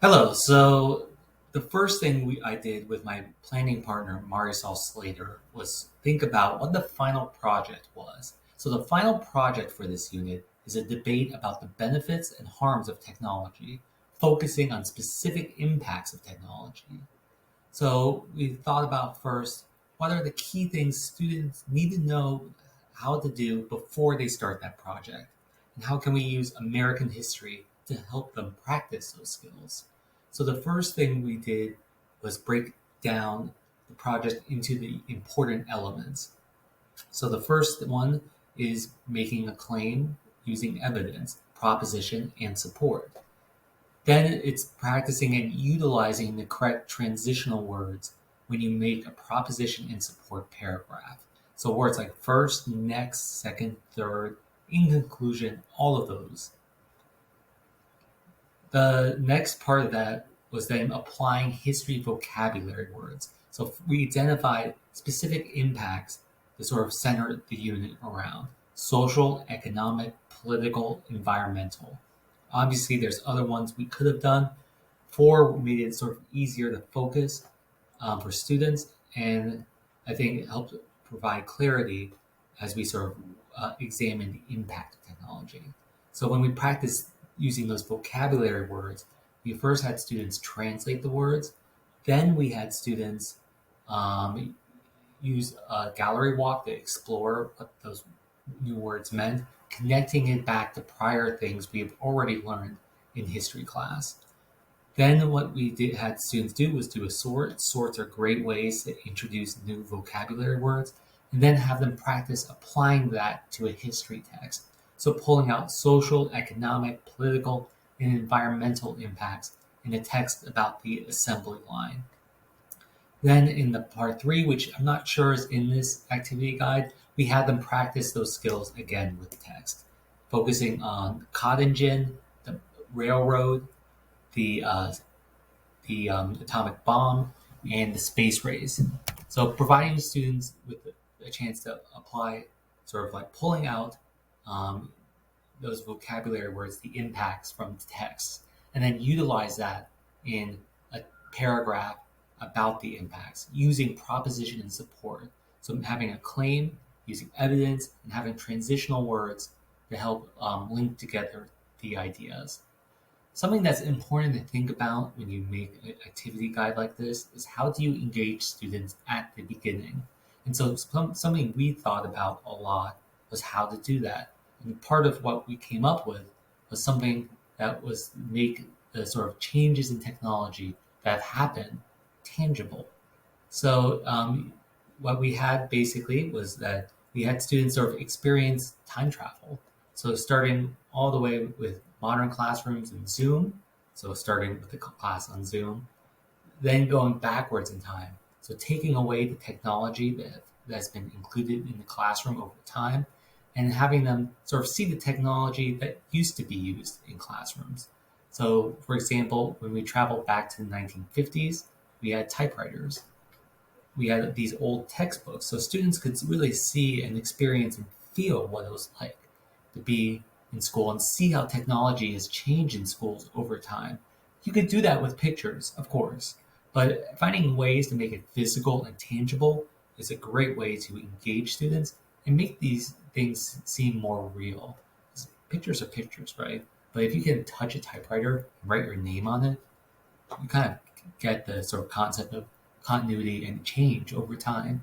Hello. So the first thing I did with my planning partner, Marisol Slater, was think about what the final project was. So the final project for this unit is a debate about the benefits and harms of technology, focusing on specific impacts of technology. So we thought about first, what are the key things students need to know how to do before they start that project? And how can we use American history to help them practice those skills? So the first thing we did was break down the project into the important elements. So the first one is making a claim using evidence, proposition, and support. Then it's practicing and utilizing the correct transitional words when you make a proposition and support paragraph. So words like first, next, second, third, in conclusion, all of those. The next part of that was then applying history vocabulary words. So we identified specific impacts to sort of center the unit around social, economic, political, environmental. Obviously, there's other ones we could have done. Four made it sort of easier to focus for students, and I think it helped provide clarity as we sort of examine the impact of technology. So when we practice using those vocabulary words, we first had students translate the words, then we had students um, use a gallery walk to explore what those new words meant, connecting it back to prior things we have already learned in history class. Then what we had students do was do a sort. Sorts are great ways to introduce new vocabulary words, and then have them practice applying that to a history text. So pulling out social, economic, political, and environmental impacts in a text about the assembly line. Then in the part three, which I'm not sure is in this activity guide, we had them practice those skills again with text, focusing on cotton gin, the railroad, the atomic bomb, and the space race. So providing students with a chance to apply, sort of like pulling out um, those vocabulary words, the impacts from the text, and then utilize that in a paragraph about the impacts using proposition and support. So having a claim, using evidence, and having transitional words to help link together the ideas. Something that's important to think about when you make an activity guide like this is how do you engage students at the beginning? And so something we thought about a lot was how to do that. And part of what we came up with was something that was make the sort of changes in technology that have happened tangible. So what we had basically was that we had students sort of experience time travel. So starting all the way with modern classrooms and Zoom, so starting with the class on Zoom, then going backwards in time. So taking away the technology that's been included in the classroom over time and having them sort of see the technology that used to be used in classrooms. So, for example, when we travel back to the 1950s, we had typewriters. We had these old textbooks, so students could really see and experience and feel what it was like to be in school and see how technology has changed in schools over time. You could do that with pictures, of course, but finding ways to make it physical and tangible is a great way to engage students and make these things seem more real. 'Cause pictures are pictures, right? But if you can touch a typewriter and write your name on it, you kind of get the sort of concept of continuity and change over time.